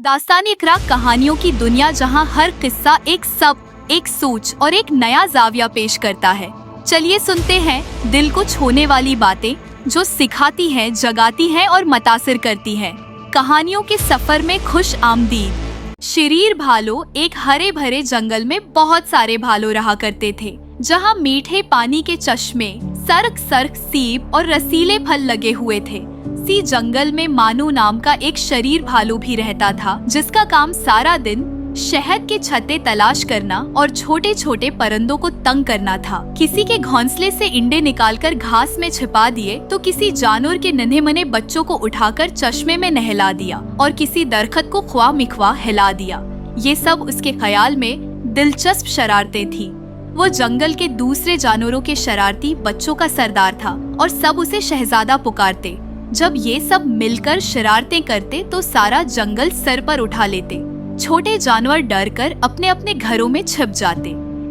दास्तान इकरा कहानियों की दुनिया जहां हर किस्सा एक एक सोच और एक नया जाविया पेश करता है। चलिए सुनते हैं दिल को छूने वाली बातें जो सिखाती हैं, जगाती हैं और मुतासिर करती हैं। कहानियों के सफर में खुश आमदीद। शरीर भालू। एक हरे भरे जंगल में बहुत सारे भालू रहा करते थे, जहां मीठे पानी के चश्मे, सर्क सर्क सीप और रसीले फल लगे हुए थे। सी जंगल में मानू नाम का एक शरीर भालू भी रहता था, जिसका काम सारा दिन शहद के छत्ते तलाश करना और छोटे छोटे परिंदों को तंग करना था। किसी के घोंसले से इंडे निकालकर घास में छिपा दिए तो किसी जानवर के नन्हे मने बच्चों को उठाकर चश्मे में नहला दिया और किसी दरख्त को ख्वा मिख्वा हिला दिया। ये सब उसके ख्याल में दिलचस्प शरारतें थी। वो जंगल के दूसरे जानवरों के शरारती बच्चों का सरदार था और सब उसे शहजादा पुकारते। जब ये सब मिलकर शरारतें करते तो सारा जंगल सर पर उठा लेते। छोटे जानवर डर कर अपने अपने घरों में छिप जाते।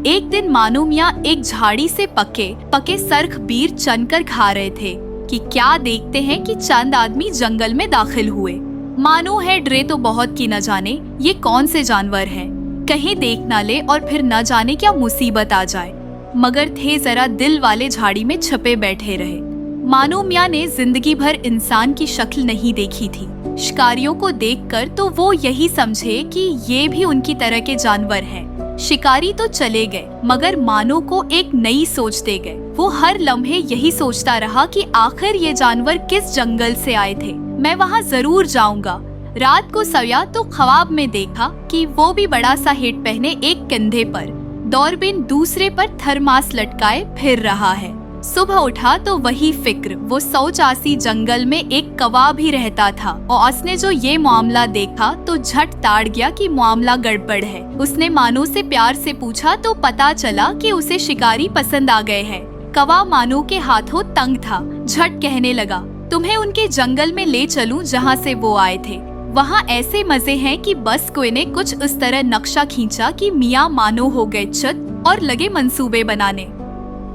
एक दिन मानू मियाँ एक झाड़ी से पके सर्ख बीर चनकर खा रहे थे कि क्या देखते हैं कि चंद आदमी जंगल में दाखिल हुए। मानू है डरे तो बहुत की न जाने ये कौन से जानवर हैं, कहीं देख न ले और फिर न जाने क्या मुसीबत आ जाए, मगर थे जरा दिल वाले झाड़ी में छुपे बैठे रहे। मानू मियाँ ने जिंदगी भर इंसान की शक्ल नहीं देखी थी। शिकारियों को देखकर तो वो यही समझे कि ये भी उनकी तरह के जानवर हैं। शिकारी तो चले गए, मगर मानू को एक नई सोच दे गए। वो हर लम्हे यही सोचता रहा कि आखिर ये जानवर किस जंगल से आए थे, मैं वहाँ जरूर जाऊंगा। रात को सोया तो ख्वाब में देखा कि वो भी बड़ा सा हेट पहने एक कंधे पर, दूरबीन दूसरे पर थर्मास लटकाए फिर रहा है। सुबह उठा तो वही फिक्र। वो 100 जंगल में एक कौवा भी रहता था और उसने जो ये मामला देखा तो झट ताड़ गया कि मामला गड़बड़ है। उसने मानू से प्यार से पूछा तो पता चला कि उसे शिकारी पसंद आ गए हैं। कौवा मानू के हाथों तंग था, झट कहने लगा, तुम्हें उनके जंगल में ले चलूं जहाँ से वो आए थे। वहाँ ऐसे मजे हैं कि बस कोई ने कुछ उस तरह नक्शा खींचा कि मियाँ मानू हो गए चुत और लगे मंसूबे बनाने।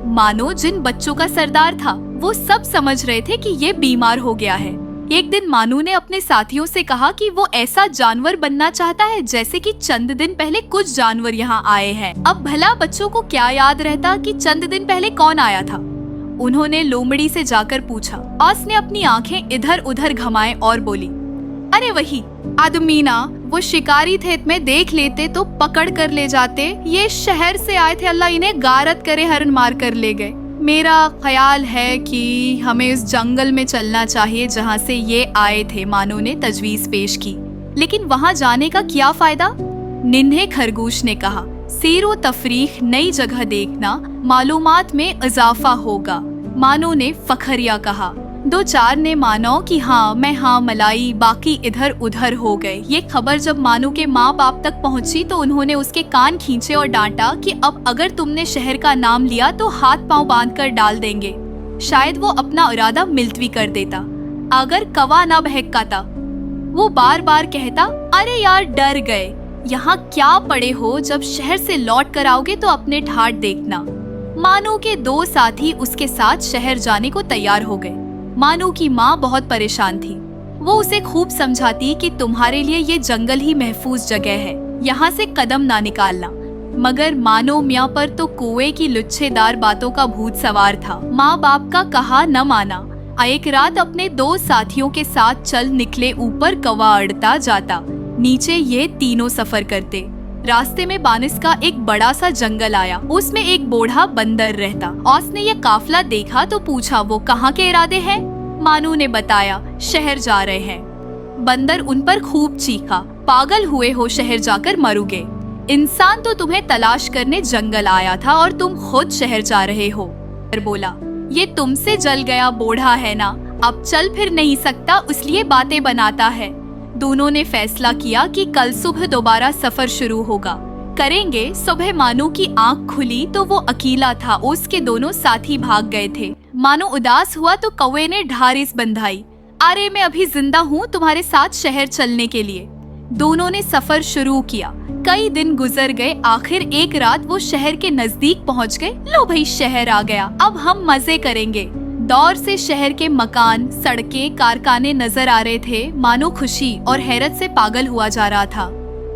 मानो जिन बच्चों का सरदार था वो सब समझ रहे थे कि ये बीमार हो गया है। एक दिन मानू ने अपने साथियों से कहा कि वो ऐसा जानवर बनना चाहता है जैसे कि चंद दिन पहले कुछ जानवर यहाँ आए हैं। अब भला बच्चों को क्या याद रहता कि चंद दिन पहले कौन आया था। उन्होंने लोमड़ी से जाकर पूछा। उसने अपनी आंखें इधर उधर घुमाए और बोली, अरे वही आदमीना, वो शिकारी थे, में देख लेते तो पकड़ कर ले जाते। ये शहर से आए थे, अल्लाह इन्हें गारत करे हरन मार कर ले गए। मेरा ख्याल है कि हमें इस जंगल में चलना चाहिए जहाँ से ये आए थे। मानू ने तजवीज पेश की। लेकिन वहाँ जाने का क्या फायदा? निन्हे खरगोश ने कहा, सैरो तफरीक, नई जगह देखना, मालूमात में इजाफा होगा। मानू ने फखरिया कहा। 2-4 ने मानो कि हाँ मैं हाँ मलाई, बाकी इधर उधर हो गए। ये खबर जब मानू के माँ बाप तक पहुँची तो उन्होंने उसके कान खींचे और डांटा कि अब अगर तुमने शहर का नाम लिया तो हाथ पांव बांध कर डाल देंगे। शायद वो अपना इरादा मिल्तवी कर देता अगर कौवा न बहकाता। वो बार बार कहता, अरे यार डर गए, यहाँ क्या पड़े हो, जब शहर से लौट कर आओगे तो अपने ठाट देखना। मानू के 2 साथी उसके साथ शहर जाने को तैयार हो गए। मानू की माँ बहुत परेशान थी। वो उसे खूब समझाती कि तुम्हारे लिए ये जंगल ही महफूज जगह है, यहाँ से कदम ना निकालना। मगर मानो मियाँ पर तो कुएं की लुच्छेदार बातों का भूत सवार था। माँ बाप का कहा न माना। एक रात अपने 2 साथियों के साथ चल निकले ऊपर कौवा अड़ता जाता, नीचे ये तीनों सफर करते। रास्ते में बानिस का एक बड़ा सा जंगल आया। उसमें एक बूढ़ा बंदर रहता। उसने ये काफिला देखा तो पूछा, वो कहाँ के इरादे हैं? मानू ने बताया, शहर जा रहे हैं। बंदर उन पर खूब चीखा, पागल हुए हो, शहर जाकर मरोगे। इंसान तो तुम्हें तलाश करने जंगल आया था और तुम खुद शहर जा रहे हो। बोला, ये तुमसे जल गया बूढ़ा है ना, अब चल फिर नहीं सकता, इसलिए बातें बनाता है। दोनों ने फैसला किया कि कल सुबह दोबारा सफर शुरू होगा, करेंगे। सुबह मानू की आंख खुली तो वो अकेला था। उसके दोनों साथी भाग गए थे। मानू उदास हुआ तो कौवे ने ढारिस बंधाई, अरे मैं अभी जिंदा हूँ तुम्हारे साथ शहर चलने के लिए। दोनों ने सफर शुरू किया। कई दिन गुजर गए। आखिर एक रात वो शहर के नजदीक पहुँच गए। लो भाई शहर आ गया, अब हम मजे करेंगे। दौर से शहर के मकान, सड़कें, कारखाने नजर आ रहे थे। मानो खुशी और हैरत से पागल हुआ जा रहा था।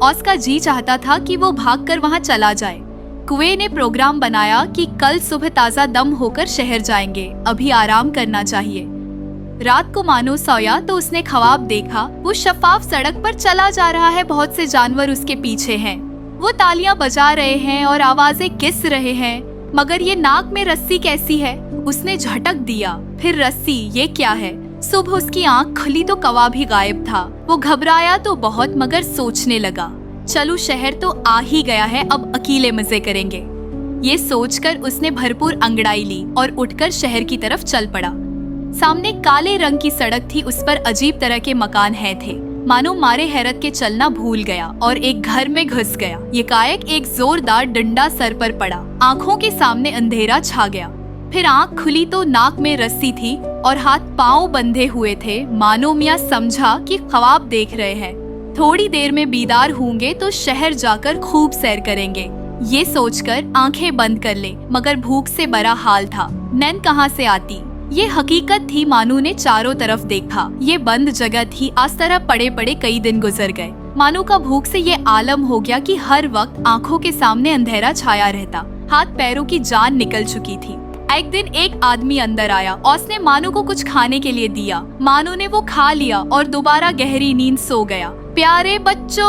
ऑस का जी चाहता था कि वो भागकर वहां चला जाए। कुएं ने प्रोग्राम बनाया कि कल सुबह ताजा दम होकर शहर जाएंगे, अभी आराम करना चाहिए। रात को मानो सोया तो उसने ख्वाब देखा। वो शफाफ सड़क पर चला जा रहा है, बहुत से जानवर उसके पीछे हैं। वो तालियां बजा रहे हैं और आवाजें किस रहे हैं। मगर ये नाक में रस्सी कैसी है? उसने झटक दिया। फिर रस्सी, ये क्या है? सुबह उसकी आंख खुली तो कौवा भी गायब था। वो घबराया तो बहुत, मगर सोचने लगा, चलो शहर तो आ ही गया है, अब अकेले मजे करेंगे। ये सोचकर उसने भरपूर अंगड़ाई ली और उठकर शहर की तरफ चल पड़ा। सामने काले रंग की सड़क थी, उस पर अजीब तरह के मकान है थे। मानो मारे हैरत के चलना भूल गया और एक घर में घुस गया। एकाएक एक जोरदार डंडा सर पर पड़ा। आंखों के सामने अंधेरा छा गया। फिर आंख खुली तो नाक में रस्सी थी और हाथ पांव बंधे हुए थे। मानो मियां समझा कि ख्वाब देख रहे हैं। थोड़ी देर में बीदार होंगे तो शहर जाकर खूब सैर करेंगे। ये सोचकर आंखें बंद कर ले, मगर भूख से बड़ा हाल था। नींद कहाँ से आती? ये हकीकत थी। मानू ने चारों तरफ देखा। ये बंद जगह थी। आज तरह पड़े पड़े कई दिन गुजर गए। मानू का भूख से ये आलम हो गया कि हर वक्त आंखों के सामने अंधेरा छाया रहता। हाथ पैरों की जान निकल चुकी थी। एक दिन एक आदमी अंदर आया और उसने मानू को कुछ खाने के लिए दिया। मानू ने वो खा लिया और दोबारा गहरी नींद सो गया। प्यारे बच्चों,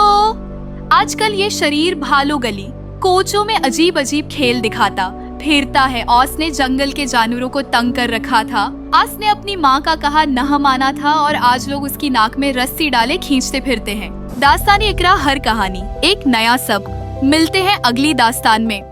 आजकल ये शरीर भालो गली कोचों में अजीब अजीब खेल दिखाता फिरता है। औस ने जंगल के जानवरों को तंग कर रखा था। आस ने अपनी माँ का कहा न माना था और आज लोग उसकी नाक में रस्सी डाले खींचते फिरते हैं। दास्तान इकरा हर कहानी एक नया सबक। मिलते हैं अगली दास्तान में।